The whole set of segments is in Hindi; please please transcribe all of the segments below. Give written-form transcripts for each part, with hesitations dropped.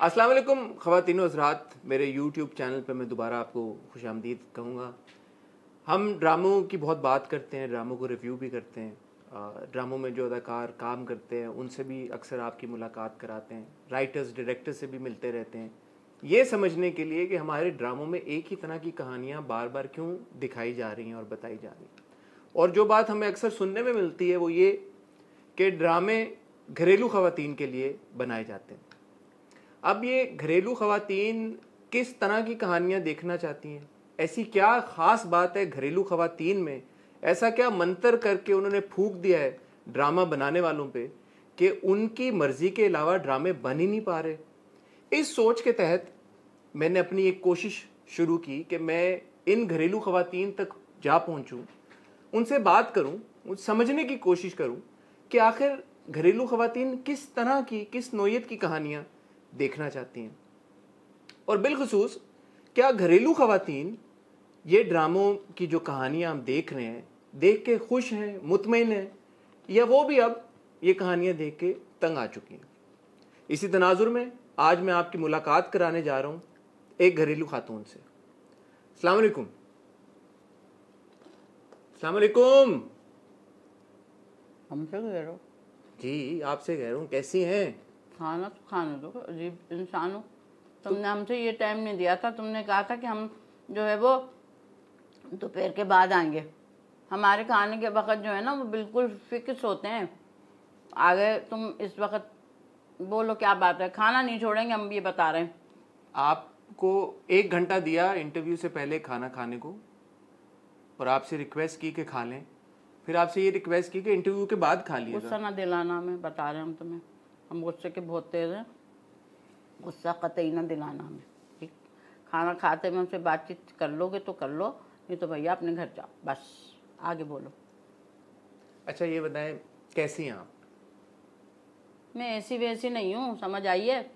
अस्सलाम वालेकुम ख़वातीन व हज़रात, मेरे यूट्यूब चैनल पे मैं दोबारा आपको खुशामदीद कहूँगा। हम ड्रामों की बहुत बात करते हैं, ड्रामों को रिव्यू भी करते हैं, ड्रामों में जो अदाकार काम करते हैं उनसे भी अक्सर आपकी मुलाकात कराते हैं, राइटर्स डायरेक्टर से भी मिलते रहते हैं, ये समझने के लिए कि हमारे ड्रामों में एक ही तरह की कहानियाँ बार बार क्यों दिखाई जा रही हैं और बताई जा रही हैं। और जो बात हमें अक्सर सुनने में मिलती है वो ये कि ड्रामे घरेलू ख़वातीन के लिए बनाए जाते हैं। अब ये घरेलू ख़वातीन किस तरह की कहानियाँ देखना चाहती हैं, ऐसी क्या ख़ास बात है घरेलू ख़वातीन में, ऐसा क्या मंतर करके उन्होंने फूंक दिया है ड्रामा बनाने वालों पे कि उनकी मर्ज़ी के अलावा ड्रामे बन ही नहीं पा रहे। इस सोच के तहत मैंने अपनी एक कोशिश शुरू की कि मैं इन घरेलू ख़वातीन तक जा पहुँचूँ, उनसे बात करूँ, समझने की कोशिश करूँ कि आखिर घरेलू ख़वातीन किस तरह की, किस नौइयत की कहानियाँ देखना चाहती हैं, और बिलखुसूस क्या घरेलू ख़वातीन ये ड्रामों की जो कहानियाँ हम देख रहे हैं देख के खुश हैं, मुतमईन हैं, या वो भी अब ये कहानियाँ देख के तंग आ चुकी हैं। इसी तनाजुर में आज मैं आपकी मुलाकात कराने जा रहा हूँ एक घरेलू खातून से। अस्सलाम वालेकुम। अस्सलाम वालेकुम। हमसे कह रहे हो? जी आपसे कह रहा हूँ, कैसी हैं? खाना तो खाने दो, अजीब इंसान हो। तुमने हमसे ये टाइम नहीं दिया था, तुमने कहा था कि हम जो है वो दोपहर के बाद आएंगे। हमारे खाने के वक्त जो है ना वो बिल्कुल फिक्स होते हैं। आगे तुम इस वक्त बोलो क्या बात है, खाना नहीं छोड़ेंगे हम, ये बता रहे हैं। आपको 1 घंटा दिया इंटरव्यू से पहले खाना खाने को, और आपसे रिक्वेस्ट की कि खा लें, फिर आपसे ये रिक्वेस्ट की कि इंटरव्यू के बाद खा लीजिएगा। गुस्सा ना दिलाना हमें, बता रहे हैं हम तुम्हें, हम गुस्से के बहुत तेज हैं। गुस्सा कतई ना दिलाना हमें, ठीक? खाना खाते में हमसे बातचीत कर लोगे तो कर लो, नहीं तो भैया अपने घर जाओ, बस आगे बोलो। अच्छा ये बताएं कैसी हैं आप? मैं ऐसी वैसी नहीं हूँ, समझ आई है।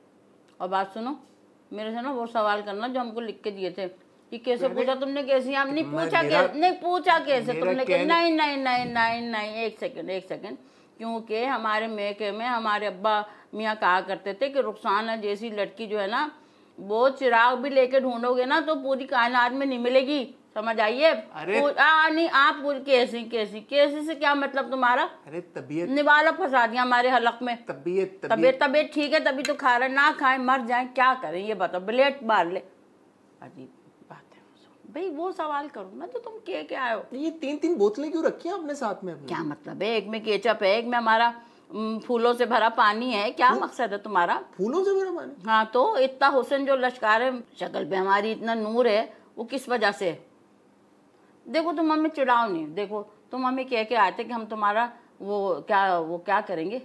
और बात सुनो, मेरे से ना वो सवाल करना जो हमको लिख के दिए थे कि कैसे पूछा तुमने, कैसी? हम नहीं पूछा कैसे, नहीं पूछा कैसे तुमने, नहीं नहीं नहीं नहीं नहीं, एक सेकंड, क्योंकि हमारे मेके में हमारे अब्बा मियाँ कहा करते थे कि रुखसाना जैसी लड़की जो है ना वो चिराग भी लेके ढूंढोगे ना तो पूरी कायनात में नहीं मिलेगी, समझ आइए। अरे नहीं आप पूरी कैसी से क्या मतलब तुम्हारा? अरे तबीयत, निवाला फंसा दिया हमारे हलक में। तबीयत ठीक है, तभी तो खा रहे, ना खाए मर जाए, क्या करें ये बताओ, ब्लेड मार ले। अजीब बात है भाई, वो सवाल करो ना तो तुम के आए हो। ये 3 बोतलें क्यों रखी हैं अपने साथ में? क्या मतलब है, एक में केचप है, एक में हमारा फूलों से भरा पानी है, क्या मकसद है तुम्हारा? फूलों से भरा पानी? हाँ तो इतना हुस्न जो लश्कार है शक्ल पे हमारी, इतना नूर है, वो किस वजह से? देखो तुम हमें चिढ़ाओ नहीं, देखो तुम हमें कह के आते कि हम तुम्हारा वो क्या करेंगे,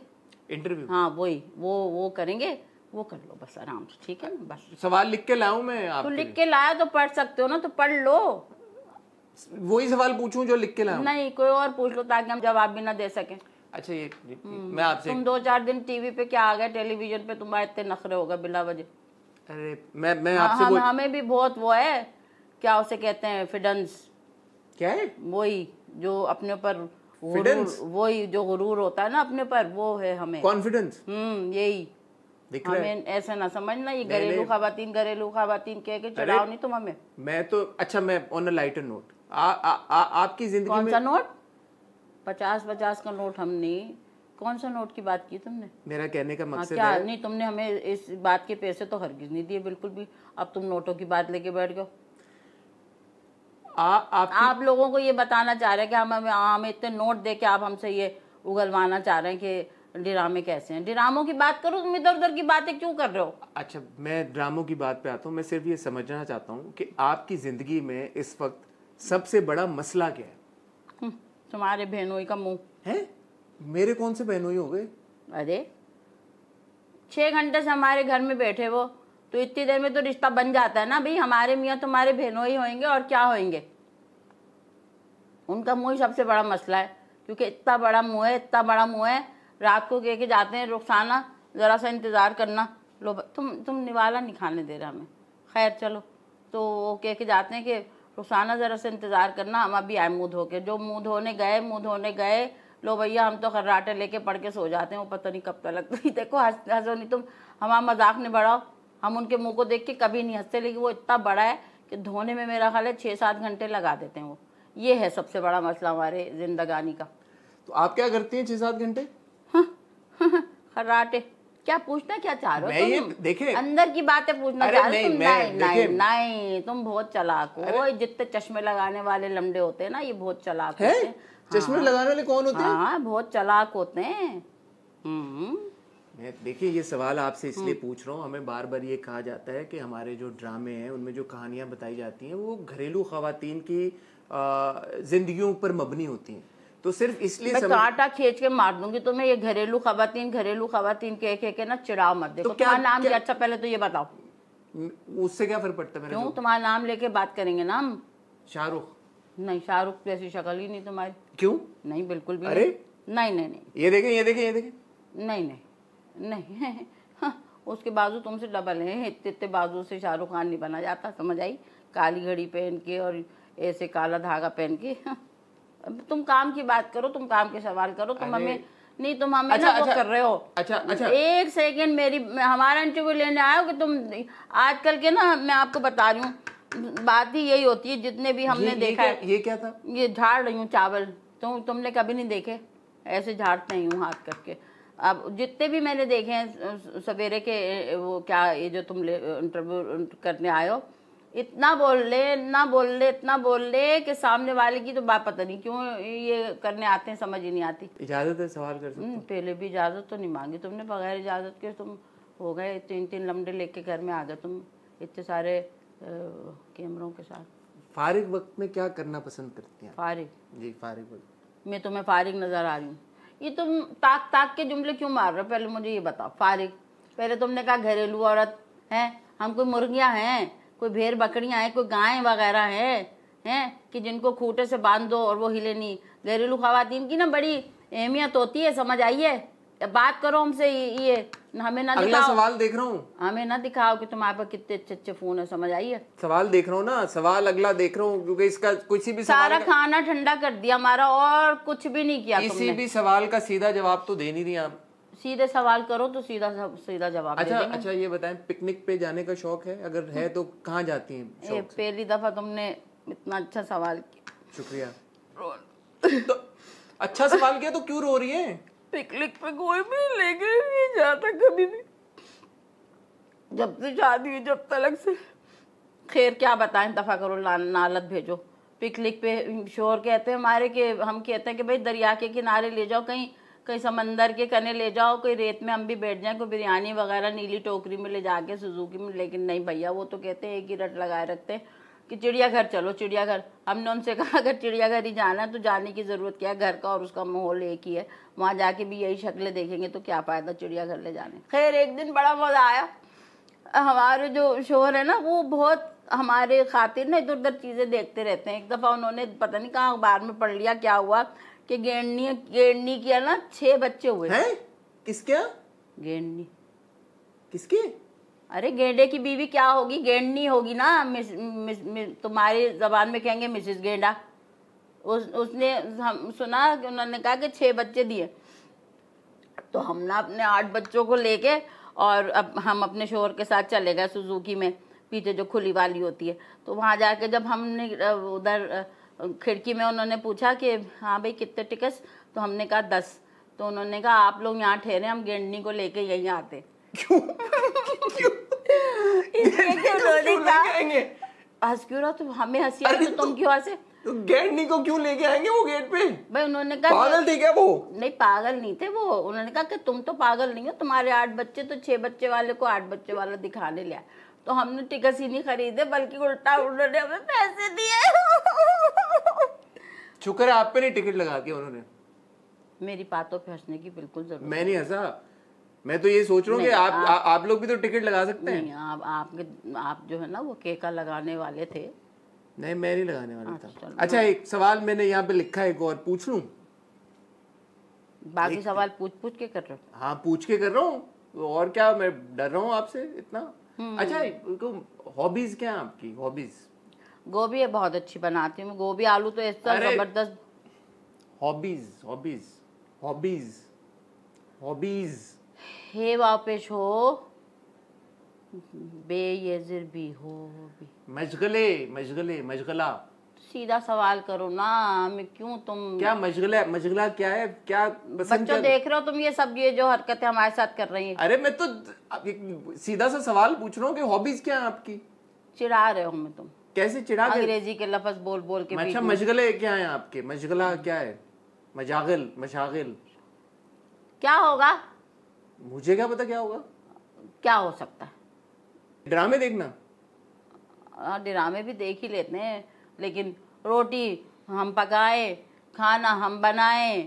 इंटरव्यू। हाँ वही वो करेंगे, वो कर लो बस आराम से, ठीक है ना? बस सवाल लिख के लाऊं मैं आपके तो लिख के लाया तो पढ़ सकते हो ना, तो पढ़ लो। वही सवाल पूछूं जो लिख के लाऊं? नहीं कोई और पूछ लो ताकि हम जवाब भी ना दे सकें। अच्छा ये मैं आपसे, तुम 2-4 दिन टीवी पे क्या आ गए, टेलीविजन पे तुम्हारे इतने नखरे होगा बिला वजह। अरे मैं आपसे हमें भी बहुत वो है, क्या उसे कहते हैं, फिडेंस। क्या है? वही जो अपने ऊपर वही जो गुरूर होता है ना अपने पर, वो है हमें कॉन्फिडेंस। यही हमें ऐसा ना समझना, ये घरेलू खवातीन कह के चढ़ाओ नहीं तुम हमें। मैं तो अच्छा, मैं ऑन अ लाइटर नोट, आपकी जिंदगी में कौन सा नोट? 50 का नोट? हम नहीं, कौन सा नोट की बात की तुमने? मेरा कहने का मकसद क्या है, नहीं तुमने हमें इस बात के पैसे तो हरगिज नहीं दिए बिल्कुल भी, अब तुम नोटों की बात लेके बैठ गए। आप लोगों को ये बताना चाह रहे हैं कि हमें इतने नोट दे के आप हमसे ये उगलवाना चाह रहे हैं कि ड्रामे कैसे हैं। ड्रामों की बात करो, तुम इधर उधर की बातें क्यों कर रहे हो? अच्छा मैं ड्रामों की बात पे आता हूँ, मैं सिर्फ ये समझना चाहता हूँ कि आपकी जिंदगी में इस वक्त सबसे बड़ा मसला क्या है? तुम्हारे बहनोई का मुंह है। मेरे कौन से बहनोई हो गए? अरे 6 घंटे से हमारे घर में बैठे वो, तो इतनी देर में तो रिश्ता बन जाता है ना भाई। हमारे मियाँ तुम्हारे बहनोई होंगे और क्या होंगे, उनका मुंह ही सबसे बड़ा मसला है, क्योंकि इतना बड़ा मुंह है। रात को कह के जाते हैं रुखसाना ज़रा सा इंतज़ार करना, लो तुम निवाला नहीं खाने दे रहा हमें, खैर चलो, तो वो कह के जाते हैं कि रुखसाना ज़रा सा इंतज़ार करना, हम अभी आए मुँह धो के। जो मुँह धोने गए, लो भैया हम तो खर्राटे लेके पढ़ के सो जाते हैं, वो पता नहीं कब तक लगता है। देखो हंसो नहीं तुम, हमारा मजाक नहीं बढ़ाओ, हम उनके मुंह को देख के कभी नहीं हंसते, लेकिन वो इतना बड़ा है कि धोने में मेरा ख्याल है 6-7 घंटे लगा देते हैं वो। ये है सबसे बड़ा मसला हमारे जिंदगानी का। तो आप क्या करती हैं 6-7 घंटे? खर्राटे। क्या पूछना क्या चाह रहे हो तुम? देखे अंदर की बातें पूछना चाह रहे हो तुम? नहीं, तुम बहुत चालाक हो। जितने चश्मे लगाने वाले लंबे होते हैं ना, ये बहुत चालाक होते हैं। चश्मे लगाने वाले कौन होते हैं? हाँ, बहुत चालाक होते हैं। मैं देखिए ये सवाल आपसे इसलिए पूछ रहा हूँ, हमें बार बार ये कहा जाता है कि हमारे जो ड्रामे हैं उनमें जो कहानियां बताई जाती हैं वो घरेलू खवातीन की जिंदगियों पर मबनी होती हैं। तो सिर्फ इसलिए मैं कांटा खींच के मार दूंगी तुम्हें। ये घरेलू खवातीन कह के ना चिढ़ाओ मत। देखो तुम्हारा नाम क्या? अच्छा पहले तो ये बताओ उससे क्या फर्क पड़ता है? क्यों? तुम्हारा नाम लेके बात करेंगे ना हम। शाहरुख? नहीं, शाहरुख जैसी शक्ल ही नहीं तुम्हारी। क्यों? नहीं, बिल्कुल भी। अरे नहीं, ये देखें। नहीं हाँ, उसके बाजू तुमसे डबल हैं। इतने बाजू से शाहरुख खान नहीं बना जाता, समझ आई? काली घड़ी पहन के और ऐसे काला धागा पहन के। तुम काम की बात करो, तुम काम के सवाल करो। तुम हमें नहीं, तुम हमें ना वो कर रहे हो। अच्छा एक सेकंड, हमारा इंटरव्यू लेने आए हो कि तुम? आजकल के ना, मैं आपको बता रही हूँ, बात ही यही होती है। जितने भी हमने देखा है। ये क्या था? ये झाड़ रही हूँ चावल। तुमने कभी नहीं देखे? ऐसे झाड़ते ही हूँ हाथ करके। अब जितने भी मैंने देखे हैं सवेरे के, वो क्या, ये जो तुम इंटरव्यू करने आए हो, इतना बोल ले कि सामने वाले की तो बात पता नहीं क्यों ये करने आते हैं, समझ ही नहीं आती। इजाजत है सवाल कर सकते? पहले भी इजाजत तो नहीं मांगी तुमने। बगैर इजाजत के तुम हो गए 3 लमडे लेके घर में आ गए तुम, इतने सारे कैमरों के साथ। फारिग वक्त में क्या करना पसंद करती हैं? फारिग? जी, फारिग वक्त। मैं तुम्हें फारिग नजर आ रही हूँ? ये तुम ताक के जुमले क्यों मार रहे हो? पहले मुझे ये बताओ। फारिग, पहले तुमने कहा घरेलू औरत है। हम कोई मुर्गियां हैं, कोई भेड़ बकरियां हैं, कोई गायें वगैरह हैं कि जिनको खूंटे से बांध दो और वो हिले नहीं? घरेलू खवातीन की ना बड़ी अहमियत होती है, समझ आई है? बात करो हमसे। ये हमें ना अगला दिखाओ। सवाल देख रहा हूँ। हमें ना दिखाओ कि तुम्हारे पास कितने अच्छे फोन है, समझ आई है? सवाल देख रहा हूँ ना, सवाल अगला देख रहा हूँ, क्योंकि इसका किसी भी सारा खाना ठंडा कर दिया हमारा और कुछ भी नहीं किया। किसी भी सवाल का सीधा जवाब तो दे नहीं दिया आप। सीधे सवाल करो तो सीधा जवाब दे देंगे। अच्छा ये बताएं, पिकनिक पे जाने का शौक है? अगर है तो कहाँ जाती हैं? पहली दफा तुमने इतना अच्छा सवाल किया, शुक्रिया। तो अच्छा सवाल किया तो क्यों रो रही है? पिकनिक पे कोई भी लेके नहीं जाता कभी भी, जब से शादी हुई जब तलक से। खैर क्या बताएं, दफा करो, नालत भेजो। पिकनिक पे शोर कहते हैं हमारे के, हम कहते हैं कि भाई दरिया के किनारे ले जाओ, कहीं समंदर के कने ले जाओ, कोई रेत में हम भी बैठ जाएं, कोई बिरयानी वगैरह नीली टोकरी में ले जाके सुजुकी में। लेकिन नहीं भैया, वो तो कहते हैं एक ही रट लगाए रखते हैं कि चिड़ियाघर चलो, चिड़ियाघर। हमने उनसे कहा अगर चिड़ियाघर ही जाना है तो जाने की ज़रूरत क्या है? घर का और उसका माहौल एक ही है, वहाँ जाके भी यही शक्लें देखेंगे तो क्या फ़ायदा चिड़ियाघर ले जाने। खैर एक दिन बड़ा मज़ा आया। हमारे जो शोहर है ना, वो बहुत हमारे खातिर ना इधर उधर चीज़ें देखते रहते हैं। एक दफ़ा उन्होंने पता नहीं कहाँ अखबार में पढ़ लिया, क्या हुआ कि गेंडनी किया ना 6 बच्चे हुए हैं। किसके? गेंडनी किसके? अरे गेंडे की बीवी क्या होगी? गेंडनी होगी ना। तुम्हारी जबान में कहेंगे मिसेस गेंडा। उसने हम सुना कि उन्होंने कहा कि 6 बच्चे दिए। तो हम ना अपने 8 बच्चों को लेके और अब हम अपने शोहर के साथ चले गए सुजुकी में, पीछे जो खुली वाली होती है। तो वहाँ जाके जब हमने उधर खिड़की में उन्होंने पूछा कि हाँ भाई कितने टिकट्स, तो हमने कहा 10। तो उन्होंने कहा आप लोग यहाँ ठहरे, हम गेंडनी को लेके यहीं आते। क्यों? हंस क्यों रहा? तो हमें हंसी आई तो तुम क्यों हंसे? तो गेंडनी को क्यों लेके आएंगे वो गेट पे? भाई उन्होंने कहा पागल थे क्या वो? नहीं पागल नहीं थे वो। उन्होंने कहा कि तुम तो पागल नहीं हो, तुम्हारे 8 बच्चे, तो 6 बच्चे वाले को 8 बच्चे वाला दिखाने लिया। तो हमने टिकट ही नहीं खरीदे, बल्कि उल्टा उन्होंने हमें पैसे दिए। शुक्र है आप पे नहीं टिकट लगा के उन्होंने। मेरी बातों पे हंसने की बिल्कुल जरूरत। मैं नहीं हंसा, मैं तो ये सोच रहा हूँ कि आप लोग भी तो टिकट लगा सकते हैं। नहीं, आप जो है ना वो केका लगाने वाले थे। नहीं मैं नहीं लगाने वाला था। अच्छा एक सवाल मैंने यहाँ पे लिखा है, एक और पूछ लूं? बाकी सवाल पूछ के कर रहे हो? हाँ पूछ के कर रहा हूँ, और क्या मैं डर रहा हूँ आपसे इतना? अच्छा हॉबीज क्या है आपकी? हॉबीज? गोभी बहुत अच्छी बनाती हूँ, गोभी आलू तो ऐसा जबरदस्त। हॉबीज हॉबीज हॉबीज हॉबीज हे वापस हो, बेयजिर भी हो भी। मशगले मशगले मशगला, सीधा सवाल करो ना, हमें क्यों तुम क्या मशगला, मशगला क्या है, क्या पसंद बच्चों देख रहे हो तुम ये जो हरकतें हमारे साथ कर रही हैं। अरे मैं तो अब एक सीधा सा सवाल पूछ रहा हूँ कि हॉबीज क्या है आपकी? चिढ़ा रहे हो हमें तुम, कैसे चिढ़ा के? अंग्रेजी के लफ्ज बोल बोल के। अच्छा मशगले क्या है आपके? मशगला क्या है? मजागिल, मशागिल क्या होगा? मुझे क्या पता क्या होगा? क्या हो सकता है? ड्रामे देखना। ड्रामे भी देख ही लेते हैं, लेकिन रोटी हम पकाए, खाना हम बनाए,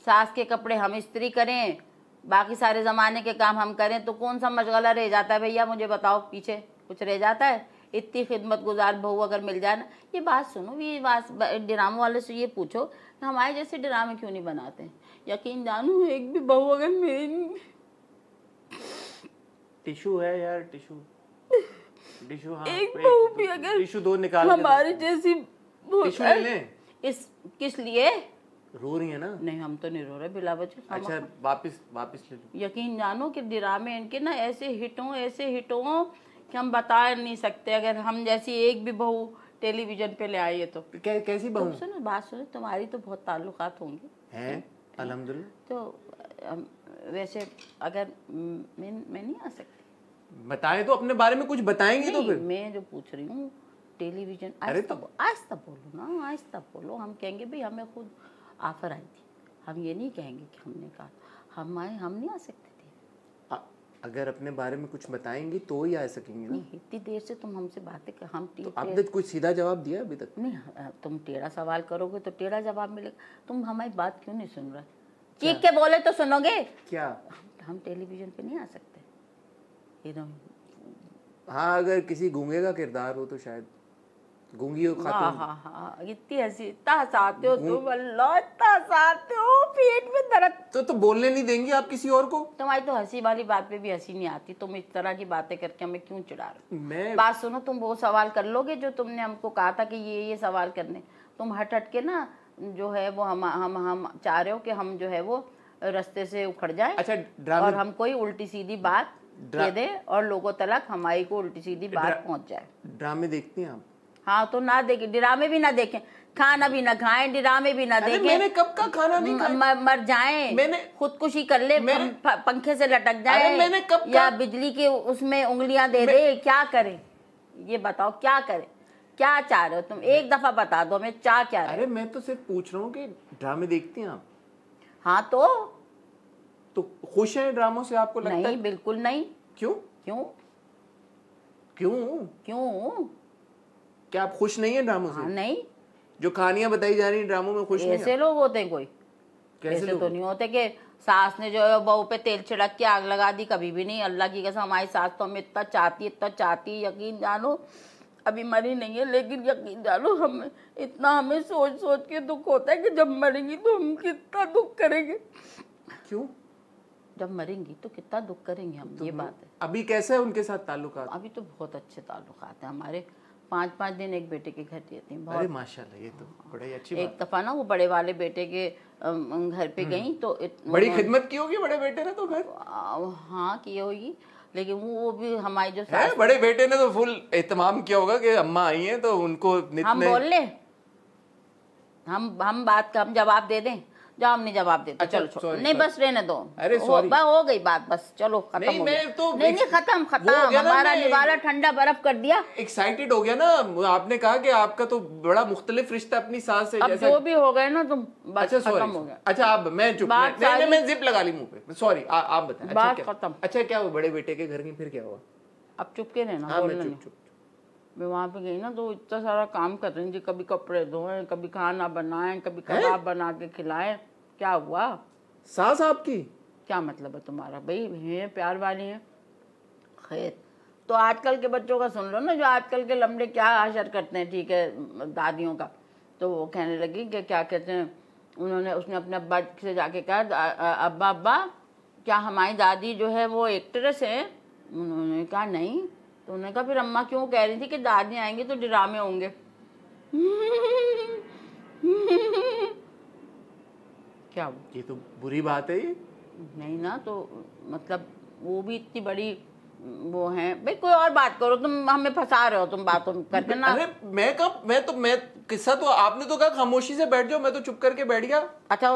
सास के कपड़े हम इस्त्री करें, बाकी सारे ज़माने के काम हम करें, तो कौन सा मशगला रह जाता है भैया? मुझे बताओ, पीछे कुछ रह जाता है? इतनी खिदमत गुजार बहू अगर मिल जाए ना। ये बात सुनो, ये बात ड्रामे वाले से ये पूछो कि हमारे जैसे ड्रामे क्यों नहीं बनाते हैं। यकीन जानू, एक भी बहू अगर मेरी टिशू है यार, टिशू टिशू, हाँ एक बहू भी अगर टिशू दो निकाल हमारी जैसी टिशू ले लें। इस किस लिए रो रही है ना? नहीं, हम तो नहीं रो रहे बिला वजह। अच्छा वापस ले लो। यकीन जानो कि ड्रामे इनके ना ऐसे हिट हों कि हम बता नहीं सकते। अगर हम जैसी एक भी बहू टेलीविजन पे ले आई है तो कैसी बहू? सुनो बात सुनो, तुम्हारी तो बहुत ताल्लुकात होंगे हैं अल्हम्दुलिल्लाह। तो वैसे अगर मैं नहीं आ सकती? बताएं तो, अपने बारे में कुछ बताएंगे तो फिर। मैं जो पूछ रही हूँ टेलीविजन, आहिस्ता बोलो ना, आहिस्ता बोलो। हम कहेंगे भाई हमें खुद ऑफर आई थी, हम ये नहीं कहेंगे कि हमने कहा हम आए, हम नहीं आ सकते थे। अगर अपने बारे में कुछ बताएंगी तो ही आ सकेंगे ना। इतनी देर से तुम हमसे बातें कर, हम तो आपने कुछ सीधा जवाब दिया अभी तक? नहीं, तुम टेढ़ा सवाल करोगे तो टेढ़ा जवाब मिलेगा। तुम हमारी बात क्यों नहीं सुन रहे? चीख के बोले तो सुनोगे क्या? हम टेलीविजन पे नहीं आ सकते एकदम। हाँ, अगर किसी गूंगे का किरदार हो तो शायद। गूंगी हो खातून। हाँ, इतनी हंसी, इतना हंसाते हो तुम, अल्लाह इतना हंसाते हो, पेट में दर्द। तो बोलने नहीं देंगी आप किसी और को? तुम्हारी तो हंसी वाली बात पे भी हंसी नहीं आती। तुम इस तरह की बातें करके हमें क्यों चिढ़ा रहे हो? मैं बात सुनो, तुम वो सवाल कर लोगे जो तुमने हमको कहा था कि ये सवाल करने। तुम हट के ना जो है वो हम चाह रहे हो कि हम जो है वो रास्ते से उखड़ जाए। अच्छा, और हम कोई उल्टी सीधी बात कह दे और लोगों तक हमारी को उल्टी सीधी बात पहुंच जाए। ड्रामे देखती हैं आप? हाँ, तो ना देखें, ड्रामे भी ना देखें, खाना भी ना खाएं, ड्रामे भी ना देखें। मैंने कब का खाना नहीं खाया? मर जाएं, मैंने खुदकुशी कर ले, पंखे से लटक जाए, मैंने कब या बिजली के उसमें उंगलियां दे दे, क्या करें? ये बताओ क्या करें? क्या चाह रहे हो तुम? एक दफा बता दो हमें, चाह क्या रहे? अरे मैं तो सिर्फ पूछ रहा हूँ कि ड्रामे देखती हैं आप? हाँ, तो खुश हैं ड्रामों से आपको लगता है? नहीं, बिल्कुल नहीं। क्यों? क्यों क्यों क्यों? क्या आप खुश नहीं है ड्रामों से? नहीं, जो कहानियां बताई जा रही हैं ड्रामों में खुश नहीं? ऐसे लोग होते हैं कोई? ऐसे तो नहीं होते कि सास ने जो है बहू पे तेल छिड़क के आग लगा दी, कभी भी नहीं। अल्लाह की कसम, हमारी सास तो हमें इतना चाहती, यकीन जानो, अभी मरी नहीं है, लेकिन यकीन जानो हमें सोच के दुख होता है कि जब मरेंगी तो हम कितना दुख करेंगे। क्यों? जब मरेंगी तो कितना दुख करेंगे हम, ये बात है। अभी कैसे है उनके साथ ताल्लुकात? अभी तो बहुत अच्छे ताल्लुकात हैं हमारे। 5-5 दिन एक बेटे के घर रहती हैं। अरे माशाल्लाह, ये तो बड़ी अच्छी बात। एक दफा ना वो बड़े वाले बेटे के घर पे गई तो बड़ी खिदमत की होगी बड़े बेटे ने तो घर। हाँ, की होगी, लेकिन वो भी हमारी जो बड़े बेटे ने तो फुल एहतमाम किया होगा कि अम्मा आई हैं तो उनको हम बोल ले, हम बात का हम जवाब दे दें। जाओ, हमने जवाब देते। अच्छा, चलो नहीं, बस रहने दो। अरे सॉरी, हो गई बात, बस चलो खत्म हो गया। नहीं, खत्म। हमारा निवाला ठंडा बर्फ कर दिया। एक्साइटेड हो गया ना आपने कहा कि आपका तो बड़ा मुख्तलिफ रिश्ता अपनी सास से। अब जो भी हो गए ना तुम, बस खत्म हो गया। अच्छा, आप मैं चुप, मैं जिप लगा ली मुंह पे, सॉरी, आप बताएं। बात खत्म। अच्छा, क्या हुआ बड़े बेटे के घर की? फिर क्या हुआ? अब चुप के रहना। हाँ, मैं चुप। मैं वहाँ पे गई ना तो इतना सारा काम कर रही थी, कभी कपड़े धोएं, कभी खाना बनाएं, कभी कबाब बना के खिलाएं। क्या हुआ? सास आपकी? क्या मतलब है तुम्हारा? भाई है, प्यार वाली है। खैर, तो आजकल के बच्चों का सुन लो ना, जो आजकल के लम्बे क्या आशर करते हैं, ठीक है, दादियों का। तो वो कहने लगी कि क्या कहते हैं, उसने अपने अब्बा से जाके कहा, अब्बा क्या हमारी दादी जो है वो एक्ट्रेस है? उन्होंने कहा नहीं। तो उन्होंने कहा फिर अम्मा क्यों कह रही थी कि दादी आएंगी तो ड्रामे होंगे? क्या ये तो बुरी बात है। ये नहीं ना, तो मतलब वो भी इतनी बड़ी वो हैं भाई, कोई और बात करो, तुम हमें फंसा रहे हो तुम बातों करके ना। अरे मैं किस्सा तो आपने तो कहा खामोशी से बैठ जाओ, मैं तो चुप करके बैठ गया। अच्छा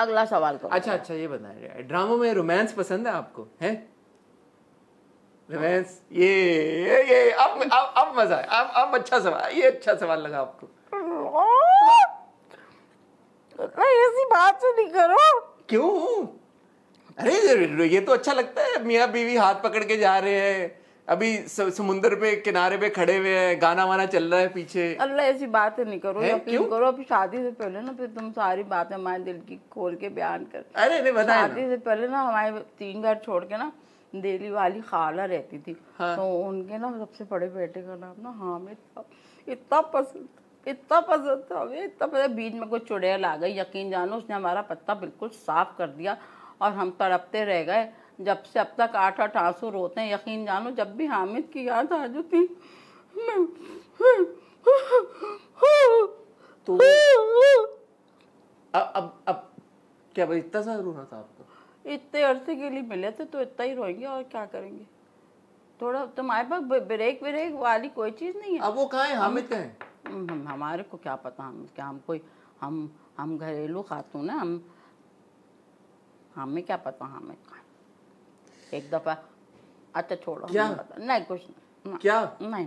अगला सवाल करो। अच्छा ये बताएं, ड्रामों में रोमांस पसंद है आपको? है रोमांस? ये अब मजा है। अब अच्छा सवाल, ये अच्छा सवाल लगा आपको। ऐसी बात तो नहीं करो। क्यों? अरे ये तो अच्छा लगता है, मियाँ बीवी हाथ पकड़ के जा रहे हैं, अभी समुंदर पे किनारे पे खड़े हुए हैं, गाना वाना चल रहा है पीछे। अल्लाह ऐसी बातें नहीं करो, यकीन करो। अभी शादी से पहले ना फिर तुम सारी बातें हमारे दिल की खोल के बयान कर। अरे नहीं बताए ना। शादी से पहले ना हमारे 3 घर छोड़ के ना दिल्ली वाली खाला रहती थी। हाँ। तो उनके ना सबसे बड़े बेटे का नाम ना हामिद था। इतना पसंद था हमें, इतना पसंद। बीच में कोई चुड़ैल आ गई, यकीन जानो उसने हमारा पत्ता बिल्कुल साफ कर दिया और हम तड़पते रह गए। जब से अब तक 8 आंसू रोते हैं, यकीन जानो। जब भी हामिद की याद आ जाती तो अब क्या भाई, इतना सा रोना था आपको? इतने अरसे के लिए मिले थे तो इतना ही रोएंगे और क्या करेंगे। थोड़ा तुम्हारे पास ब्रेक वाली कोई चीज नहीं है। अब वो कहाँ है, हामिद कहाँ है? हमारे को क्या पता, हम क्या, हम कोई हम घरेलू खातून है, हमें क्या पता हमें कहाँ। एक दफा अच्छा छोड़ो, क्या? नहीं कुछ नहीं। क्या? नहीं।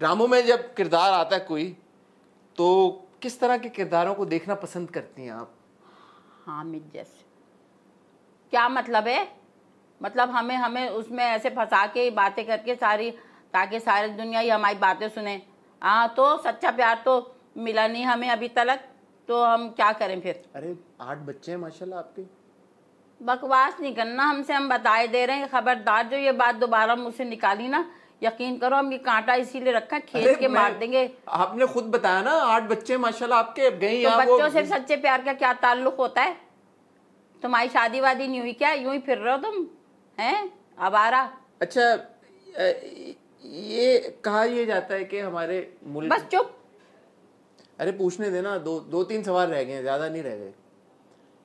ड्रामों में जब किरदार आता है कोई, तो किस तरह के किरदारों को देखना पसंद करती हैं आप? हामिद जैसे। क्या मतलब है? मतलब हमें उसमें ऐसे फंसा के बातें करके सारी, ताकि सारी दुनिया ही हमारी बातें सुने। हाँ, तो सच्चा प्यार तो मिला नहीं हमें अभी तक, तो हम क्या करें फिर? अरे 8 बच्चे हैं माशाल्लाह आपके। बकवास नहीं करना हमसे, हम बताए दे रहे हैं। खबरदार जो ये बात दोबारा मुझसे निकाली ना, यकीन करो हम ये कांटा इसीलिए रखा खींच के मार देंगे। आपने खुद बताया ना 8 बच्चे माशाल्लाह आपके। गई तो बच्चों से सच्चे प्यार का क्या ताल्लुक होता है? तुम्हारी शादी वादी नहीं हुई क्या? यूं ही फिर रहे हो तुम, हैं आवारा। अच्छा, ये कहा यह जाता है कि हमारे मुल्क, बस चुप। अरे पूछने देना, 2-3 सवाल रह गए हैं, ज्यादा नहीं रह गए।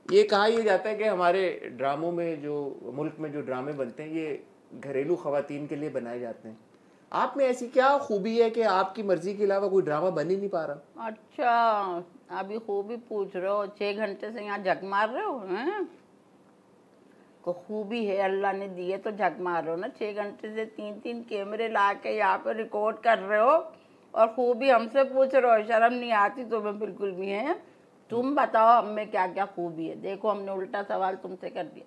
ये कहा यह जाता है कि हमारे ड्रामों में, जो मुल्क में जो ड्रामे बनते हैं, ये घरेलू खवातीन के लिए बनाए जाते हैं। आप में ऐसी क्या खूबी है कि आपकी मर्जी के अलावा कोई ड्रामा बन ही नहीं पा रहा? अच्छा, अभी खूबी पूछ रहे हो? 6 घंटे से यहाँ झक मार रहे हो हैं? को खूबी है अल्लाह ने दी है तो झक मार रहे हो ना। 6 घंटे से 3-3 कैमरे ला के यहाँ पे रिकॉर्ड कर रहे हो और खूबी हमसे पूछ रहे हो। शर्म नहीं आती तुम्हें बिल्कुल भी? है तुम बताओ हमें क्या क्या खूबी है। देखो हमने उल्टा सवाल तुमसे कर दिया,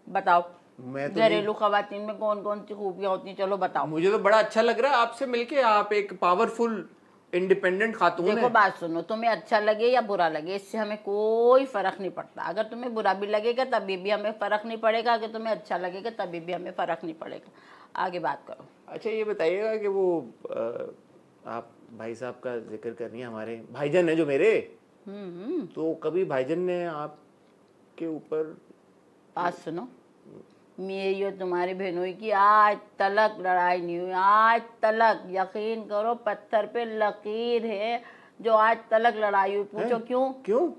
बताओ घरेलू खवातीन में कौन कौन सी खूबियां होती हैं? चलो बताओ। मुझे तो बड़ा अच्छा लग रहा है आपसे मिलके। आप एक पावरफुल इंडिपेंडेंट खातून है। देखो बात सुनो, तुम्हें अच्छा लगे या बुरा लगे इससे हमें कोई फर्क नहीं पड़ता। अगर तुम्हें बुरा भी लगेगा तभी भी हमें फर्क नहीं पड़ेगा, अगर तुम्हें अच्छा लगेगा तभी भी हमें फर्क नहीं पड़ेगा। आगे बात करो। अच्छा ये बताइएगा कि वो आप भाई साहब का जिक्र कर रही हैं, हमारे भाईजान है जो मेरे, तो कभी भाईजान ने आपके ऊपर? बात सुनो, मेरी और तुम्हारी बहनों की आज तलक लड़ाई नहीं हुई, आज तलक। यकीन करो पत्थर पे लकीर है जो आज तलक लड़ाई हुई। पूछो क्यों? क्यों?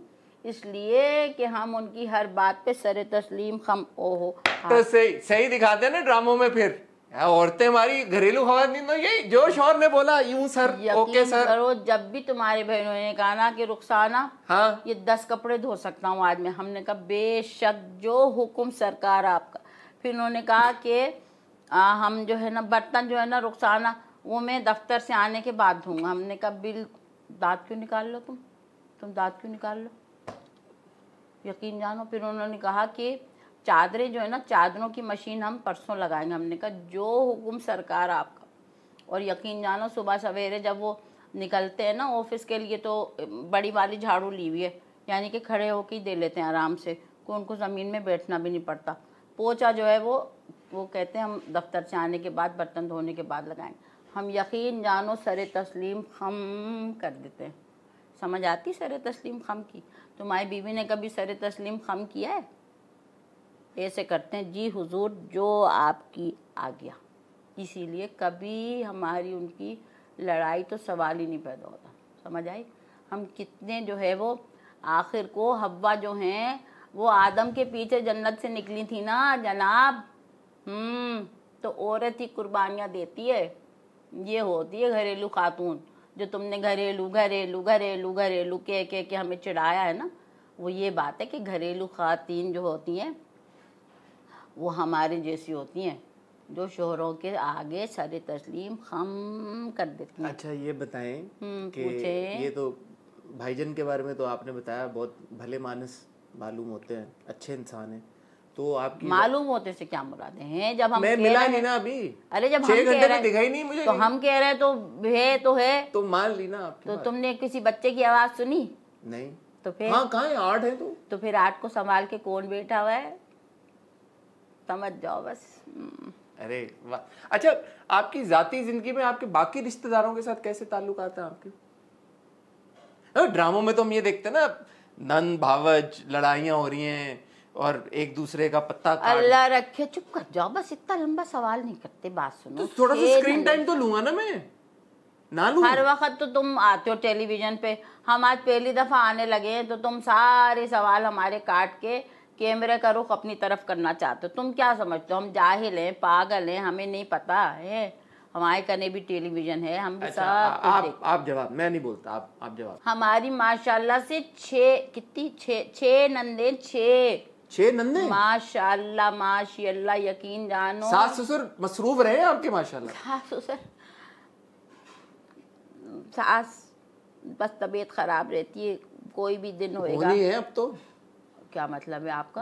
इसलिए कि हम उनकी हर बात पे सरे तस्लीम खम ओहो। तो सही दिखाते हैं ना ड्रामों में। फिर औरतें हमारी घरेलू खवातीन, तो यही जो शौहर ने बोला यूं सर, ओके सर। करो, जब भी तुम्हारे बहनों ने कहा ना कि रुखसाना, हाँ, ये 10 कपड़े धो सकता हूँ आज मैं, हमने कहा बेशक जो हुक्म सरकार आपका। फिर उन्होंने कहा कि हम जो है ना बर्तन जो है ना रुखसाना, वो मैं दफ्तर से आने के बाद धोऊंगा। हमने कहा बिल, दांत क्यों निकाल लो तुम दांत क्यों निकाल लो? यकीन जानो फिर उन्होंने कहा कि चादरें जो है ना, चादरों की मशीन हम परसों लगाएंगे। हमने कहा जो हुक्म सरकार आपका। और यकीन जानो सुबह सवेरे जब वो निकलते हैं ना ऑफिस के लिए, तो बड़ी वाली झाड़ू ली हुई है, यानी कि खड़े होकर ही दे लेते हैं आराम से, को उनको ज़मीन में बैठना भी नहीं पड़ता। पोछा जो है वो कहते हैं हम दफ्तर से आने के बाद, बर्तन धोने के बाद लगाएंगे। हम यकीन जानो सरे तस्लीम खम कर देते हैं। समझ आती सरे तस्लीम खम की? तुम्हारी बीवी ने कभी सरे तस्लीम खम किया है? ऐसे करते हैं जी हुजूर जो आपकी आज्ञा। इसीलिए कभी हमारी उनकी लड़ाई तो सवाल ही नहीं पैदा होता। समझ आई? हम कितने जो है वो आखिर को हव्वा जो हैं वो आदम के पीछे जन्नत से निकली थी ना जनाब। तो औरत ही कुर्बानियाँ देती है। ये होती है घरेलू खातून। जो तुमने घरेलू घरेलू घरेलू घरेलू कह के हमें चिढ़ाया है ना, वो ये बात है कि घरेलू खातून जो होती हैं वो हमारे जैसी होती हैं, जो शोहरों के आगे सर तस्लीम खम कर देती हैं। अच्छा ये बताएं कि पूछें। ये तो भाईजान के बारे में तो आपने बताया बहुत भले मानस मालूम होते हैं, अच्छे इंसान हैं, तो आपकी मालूम होते से क्या मुरादे हैं? जब हम मैं कह मिला रहे नहीं हैं- ना अभी, अरे जब 6 हम घंटे कह में रहे दिखाई नहीं मुझे, तो हम कह रहे हैं तो है। तो मान ली ना आपकी तो बात। तुमने किसी बच्चे की आवाज सुनी? नहीं तो फिर हाँ कहाँ है, 8 है तो फिर 8 को संभाल के कौन बैठा हुआ है? समझ जाओ बस। अरे वाह। अच्छा आपकी जाती जिंदगी में आपके बाकी रिश्तेदारों के साथ कैसे ताल्लुकात हैं आपके? ड्रामों में तो हम ये देखते हैं ना, नंद भावज लड़ाइयाँ हो रही हैं और एक दूसरे का पत्ता काट। अल्लाह रखे, चुप कर जाओ बस, इतना लंबा सवाल नहीं करते, बात सुनो। तो थोड़ा सा छह स्क्रीन टाइम तो लूंगा ना मैं, ना लूं? हर वक्त तो तुम आते हो टेलीविजन पे, हम आज पहली दफा आने लगे हैं तो तुम सारे सवाल हमारे काट के कैमरे का रुख अपनी तरफ करना चाहते हो। तुम क्या समझते हो हम जाहिल हैं, पागल हैं, हमें नहीं पता है? हमारे कने भी टेलीविजन है, हम भी अच्छा सब कुछ देखते हैं। आप जवाब, मैं नहीं बोलता, आप जवाब। हमारी माशाल्लाह से 6 नंदे 6 नंदे माशाल्लाह माशाल्लाह, यकीन जानो। सास ससुर मसरूफ रहे हैं आपके माशाल्लाह? सास ससुर, सास बस तबीयत खराब रहती है, कोई भी दिन होएगा। होनी है अब तो। क्या मतलब है आपका?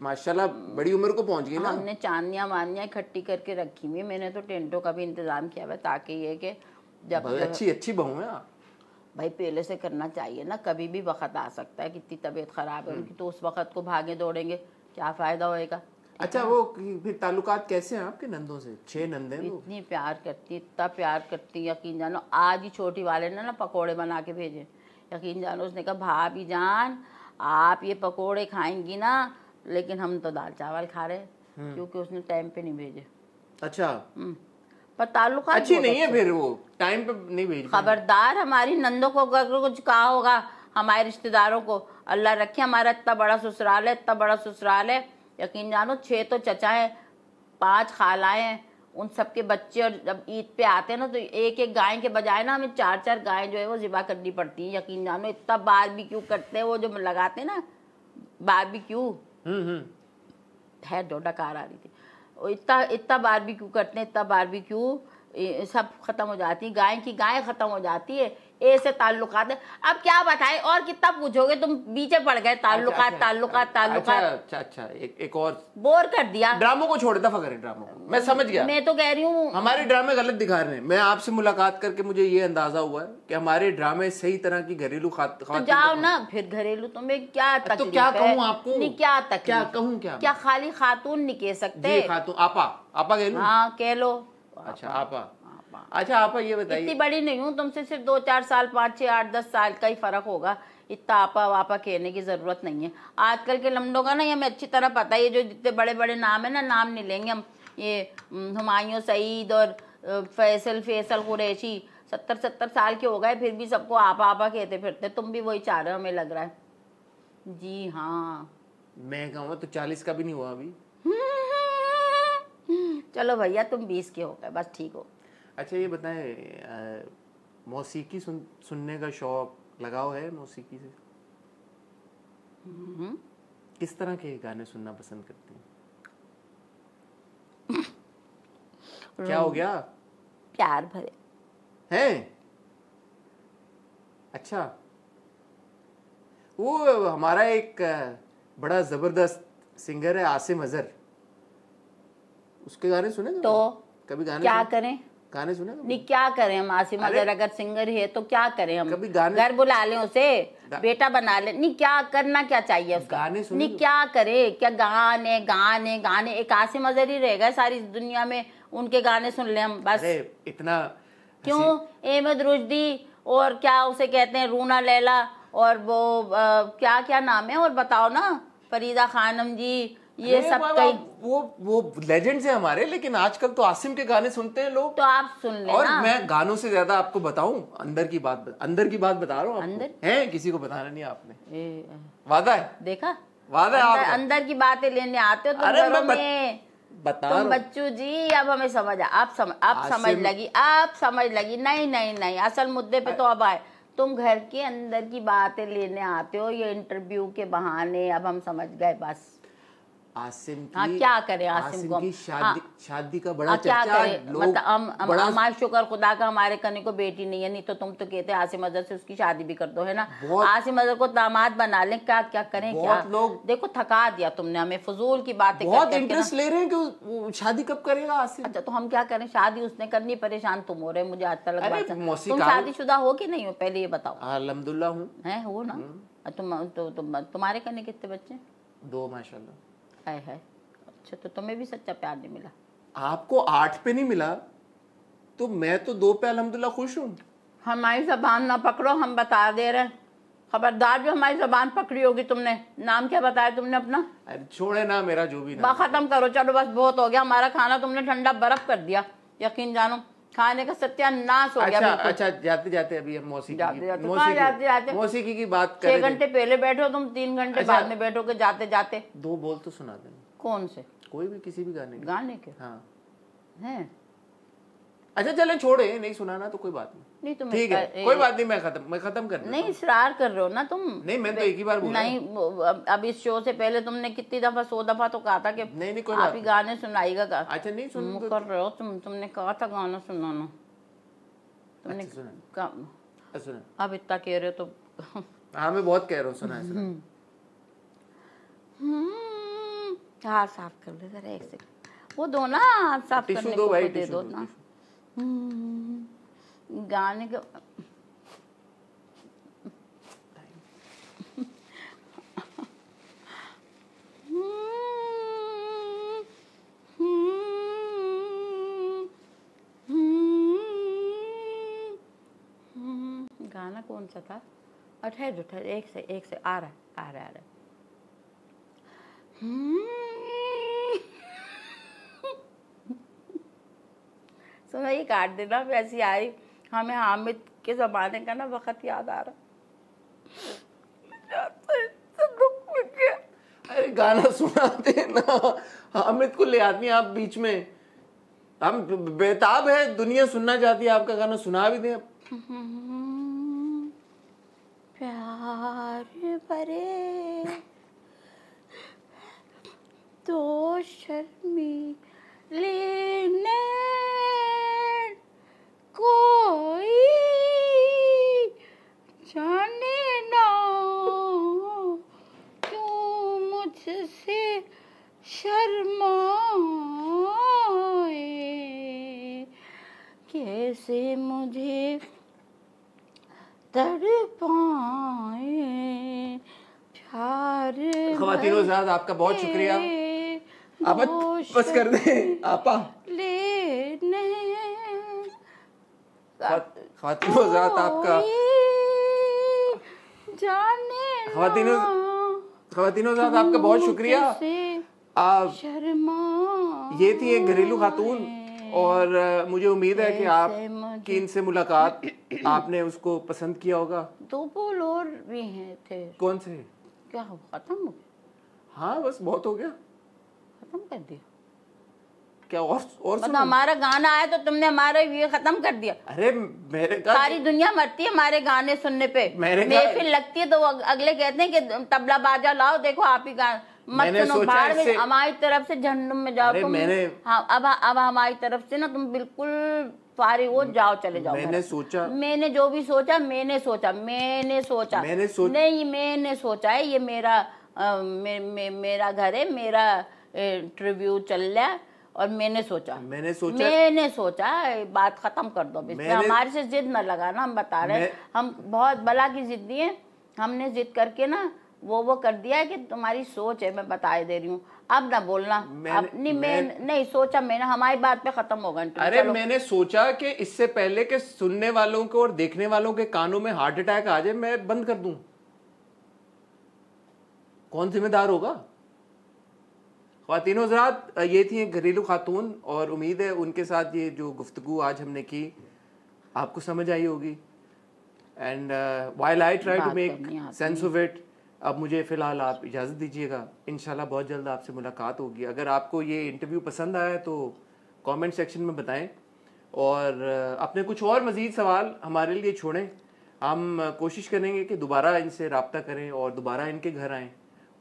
माशाल्लाह बड़ी उम्र को पहुंच गई ना। हमने चांदनियाँ वानियाँ इकट्ठी करके रखी हुई है, मैंने तो टेंटों का भी इंतजाम किया हुआ है, ताकि ये कि जब अच्छी बहू है आप। भाई पहले से करना चाहिए ना, कभी भी वक्त आ सकता है, कितनी तबीयत खराब है उनकी, तो उस वक्त को भागे दौड़ेंगे, क्या फायदा होएगा? अच्छा वो फिर ताल्लुकात कैसे हैं आपके नंदों से? 6 नंदे हैं वो। इतनी प्यार करती, इतना प्यार करती, यकीन जानो। आज ही छोटी वाले ने ना पकोड़े बना के भेजे, यकीन जानो। उसने कहा भाभी जान आप ये पकोड़े खाएंगी ना, लेकिन हम तो दाल चावल खा रहे हैं, क्योंकि उसने टाइम पे नहीं भेजे। अच्छा पर ताल्लुकात अच्छी बहुत नहीं है अच्छे। फिर वो टाइम पे नहीं भेज पाई। खबरदार हमारी नंदों को अगर कुछ कहा होगा हमारे रिश्तेदारों को, अल्लाह रखे। हमारा इतना बड़ा ससुराल है, इतना बड़ा ससुराल है, यकीन जानो। 6 तो चचा हैं, 5 खालाएं हैं, उन सबके बच्चे। और जब ईद पे आते हैं ना तो एक एक गाय के बजाय ना हमें 4-4 गायें जो है वो ज़िबा करनी पड़ती हैं, यकीन जानो। इतना बारबेक्यू करते हैं, वो जो लगाते हैं ना बारबेक्यू, है दो डकार आ रही थी, वो इतना इतना बारबेक्यू करते हैं, इतना बारबेक्यू, सब खत्म हो जाती है, गाय की गाय खत्म हो जाती है। ऐसे ताल्लुकात है। अब क्या बताएं, और कितना पूछोगे तुम, बीचे पड़ गए ताल्लुकात ताल्लुकात ताल्लुकात। अच्छा एक और बोर कर दिया। ड्रामों को छोड़, दफा करें ड्रामों को। मैं समझ गया, मैं तो कह रही हूँ हमारे ड्रामे गलत दिखा रहे हैं। मैं आपसे मुलाकात करके मुझे ये अंदाजा हुआ है कि हमारे ड्रामे सही तरह की घरेलू तो जाओ ना फिर घरेलू, तुम्हें क्या तकलीफ तो क्या है? कहूँ आपको? नहीं क्या तकलीफ, क्या कहूँ? क्या खाली खातून नहीं कह सकते? जी खातून, आपा कह लूं? हाँ कह लो। अच्छा आपा। अच्छा आपा ये बताइए, इतनी बड़ी नहीं हूँ, तुमसे सिर्फ 2-4 साल, 5-6 8-10 साल का ही फर्क होगा। इतना आपा वापा कहने की जरूरत नहीं है। आजकल के लमडों का ना ये हमें अच्छी तरह पता है, ये जो जितने बड़े बड़े नाम है ना, नाम नहीं लेंगे हम, ये हुमायूं सईद और फैसल कुरैशी 70-70 साल के हो गए, फिर भी सबको आपा आपा कहते फिरते। तुम भी वही चाह रहे हो हमें लग रहा है। जी हाँ मैं कहूँगा तो 40 का भी नहीं हुआ अभी। चलो भैया तुम 20 के हो गए, बस ठीक हो। अच्छा ये बताएं, मौसीकी सुनने का शौक, लगाव है मौसीकी से? किस तरह के गाने सुनना पसंद करते हैं? क्या हो गया? प्यार भरे हैं? अच्छा वो हमारा एक बड़ा जबरदस्त सिंगर है आसिम अजहर, उसके गाने सुने तो कभी? गाने क्या सुने? करें? गाने सुने? नहीं क्या करें हम? आसिम अजहर अगर सिंगर है तो क्या करें हम? कभी गाने घर बुला लें उसे, बेटा बना ले। नहीं क्या करना क्या चाहिए उसका? गाने सुने? नहीं क्या करे? क्या गाने गाने गाने, एक आसिम अजहर ही रहेगा सारी दुनिया में, उनके गाने सुन ले हम बस। इतना क्यों? अहमद रुश्दी और क्या उसे कहते हैं, रूना लैला, और वो क्या क्या नाम है, और बताओ ना, फरीदा खानम जी, ये सब कई वो लेजेंड्स हैं हमारे। लेकिन आजकल तो आसिम के गाने सुनते हैं लोग, तो आप सुन लेना। और मैं गानों से ज्यादा आपको बताऊं, अंदर की बात बता रहा हूँ। अंदर है, किसी को बताना नहीं आपने, वादा है? देखा, वादा है आपका? अंदर की बातें लेने आते हो तुम घरों में। बता तुम रहा हूँ। बच्चू जी अब हमें समझ आप समझ लगी नहीं नहीं नहीं, असल मुद्दे पे तो अब आए। तुम घर के अंदर की बातें लेने आते हो ये इंटरव्यू के बहाने, अब हम समझ गए बस। आसिम की, हाँ क्या करें आसिम को की शादी का बड़ा हाँ, क्या चर्चा, करें लोग मतलब हम बड़ा हमारा शुक्र खुदा का हमारे कने को बेटी नहीं है, नहीं तो तुम तो कहते आसिम अजहर से उसकी शादी भी कर दो, है ना। आसिम अजहर को दामाद बना लें, क्या क्या करें, क्या लोग देखो थका दिया तुमने हमें फजूल की बातें बहुत इंटरेस्ट ले रहे हैं कि वो शादी कब करेगा आसिम। अच्छा तो हम क्या करें, शादी उसने करनी, परेशान तुम हो रहे, मुझे अच्छा लग रहा है। तुम का शादीशुदा हो कि नहीं हो पहले ये बताओ। अल्हम्दुलिल्लाह हूँ। हैं हो ना। तुम्हारे कने कितने बच्चे? 2 माशाल्लाह। है। अच्छा तो तुम्हें भी सच्चा प्यार नहीं मिला? आपको 8 पे नहीं मिला तो मैं तो 2 पे अल्हम्दुलिल्लाह खुश हूँ। हमारी जबान ना पकड़ो, हम बता दे रहे हैं, खबरदार जो हमारी जबान पकड़ी होगी तुमने। नाम क्या बताया तुमने अपना? अरे छोड़े ना, मेरा जो भी नाम। खत्म करो, चलो बस बहुत हो गया। हमारा खाना तुमने ठंडा बर्फ कर दिया, यकीन जानो खाने का सत्यानाश हो गया। अच्छा जाते जाते अभी हम मौसीकी की बात करें। 6 घंटे पहले बैठो तुम, 3 घंटे बाद में बैठोगे जाते जाते। 2 बोल तो सुना देना। कौन से? कोई भी, किसी भी गाने के। हाँ हैं। अच्छा चले छोड़े, नहीं सुनाना तो कोई बात नहीं तो ठीक है, कोई बात नहीं, मैं खत्म कर नहीं इसरार कर रहे हो ना तुम। नहीं मैं तो एक ही बार बोला। नहीं अब इस शो से पहले तुमने कितनी दफा 100 दफा तो कहा था कि नहीं कोई आप ही गाने सुनाइएगा। अच्छा नहीं सुन कर रहे हो तुमने कहा था गाना सुनाना, तुमने सुना। अब इतना कह रहे हो तो हाँ मैं बहुत कह रहा हूँ, सुना। हाथ साफ कर ले जरा, एक सेकंड वो दो ना, हाथ साफ करने को दे दो ना। गाने का गाना कौन सा था? ठहर एक से आ रहा है। सुनो ये काट देना, वैसी आ रही हमें हामिद के जमाने का ना वक्त याद आ रहा। अरे गाना सुनाते ना, हामिद को ले आती हैं आप बीच में। हम बेताब है, दुनिया सुनना चाहती है आपका गाना, सुना भी दें। प्यार भरे तो शर्मी लेने कोई जाने ना क्यों मुझसे शर्माए, कैसे मुझे तड़पाए प्यार। ख़वातीनो ज़ात आपका बहुत शुक्रिया। आप बस कर दें आपा। ख़वातीनो ज़ात आपका, ख़वातीनो ज़ात आपका बहुत शुक्रिया। आप ये थी एक घरेलू खातून, और मुझे उम्मीद है कि आपकी इनसे मुलाकात आपने उसको पसंद किया होगा। 2 बोल और भी हैं थे। कौन से? क्या हो खत्म हो गया? हाँ बस बहुत हो गया, खत्म कर दिया क्या? और मतलब हमारा गाना आया तो तुमने हमारा ये खत्म कर दिया। अरे मेरे सारी दुनिया मरती है हमारे गाने सुनने पे, महफिल लगती है तो अगले कहते हैं कि तबला बाजा लाओ, देखो आप ही गाना मत सुनो, बाहर में हमारी तरफ से जहन्नुम में जाओ तुम। हाँ अब हमारी तरफ से ना तुम बिल्कुल फारिग हो जाओ, चले जाओ। मैंने जो भी सोचा मैंने सोचा है, ये मेरा घर है, मेरा इंटरव्यू चल रहा है और मैंने सोचा बात खत्म कर दो। हमारे से जिद न लगाना, हम बता रहे हैं हम बहुत बला की जिद्दी हैं। हमने जिद करके ना वो कर दिया है कि तुम्हारी सोच है, मैं बता दे रही हूँ, अब ना बोलना। अपनी नहीं सोचा मैंने, हमारी बात पे खत्म होगा। अरे मैंने सोचा कि इससे पहले कि सुनने वालों को और देखने वालों के कानों में हार्ट अटैक आ जाए मैं बंद कर दूं। कौन जिम्मेदार होगा? ख़वातीनो हज़रात, ये थी एक घरेलू खातून, और उम्मीद है उनके साथ ये जो गुफ्तगू आज हमने की आपको समझ आई होगी। And while I try to make sense of it, अब मुझे फ़िलहाल आप इजाज़त दीजिएगा, इंशाल्लाह बहुत जल्द आपसे मुलाकात होगी। अगर आपको ये इंटरव्यू पसंद आया तो कमेंट सेक्शन में बताएं, और अपने कुछ और मज़ीद सवाल हमारे लिए छोड़ें। हम कोशिश करेंगे कि दोबारा इनसे रब्ता करें और दोबारा इनके घर आएँ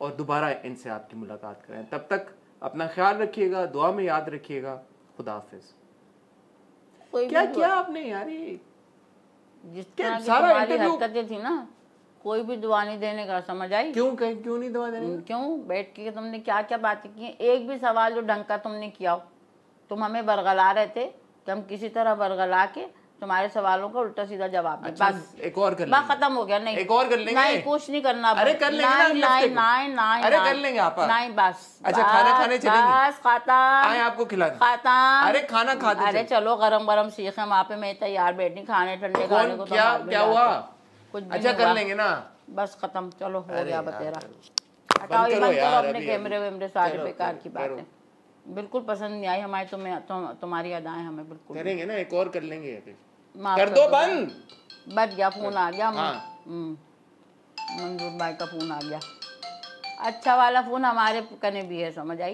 और दोबारा इनसे आपकी मुलाकात करें। तब तक अपना ख्याल रखिएगा, दुआ में याद रखिएगा। खुदा हाफिज़। क्या किया आपने यार, ये जिस तरह की तुम्हारी हरकतें थी ना, कोई भी दुआ नहीं देने का, समझ आई? क्यों नहीं दुआ देने का? क्यों बैठ के तुमने क्या क्या बातें की? एक भी सवाल जो ढंग का तुमने किया हो। तुम हमें बरगला रहे थे कि हम किसी तरह बरगला के तुम्हारे सवालों का उल्टा सीधा जवाब दें। अच्छा, बस एक और कर बस लेंगे। खत्म हो गया। नहीं एक और कर लेंगे। नहीं, कुछ नहीं करना। अरे कर लेंगे ना, नहीं अरे कर लेंगे आप। नहीं बस। अच्छा, खाना खाने चलेंगे? बस खाता आए आपको खिला दें। खाता। अरे खाना खाते। अरे चलो, गरम गरम सीखे वहाँ पे, मैं तैयार बैठी खाने ठंडे खाने को। क्या हुआ? कुछ भी अच्छा कर लेंगे ना, बस खत्म। चलो हो गया बतेरा। हटाओ ये, बंद करो अपने कैमरे वैमरे, सारे बेकार की बातें। बिल्कुल पसंद नहीं आई हमारी तुम्हारी अदाएं, हमें बिल्कुल। करेंगे ना, एक और कर लेंगे। कर दो बंद। बच गया, फोन आ गया। हाँ। मंजूर भाई का फोन आ गया। अच्छा वाला फोन हमारे कने भी है, समझ आई?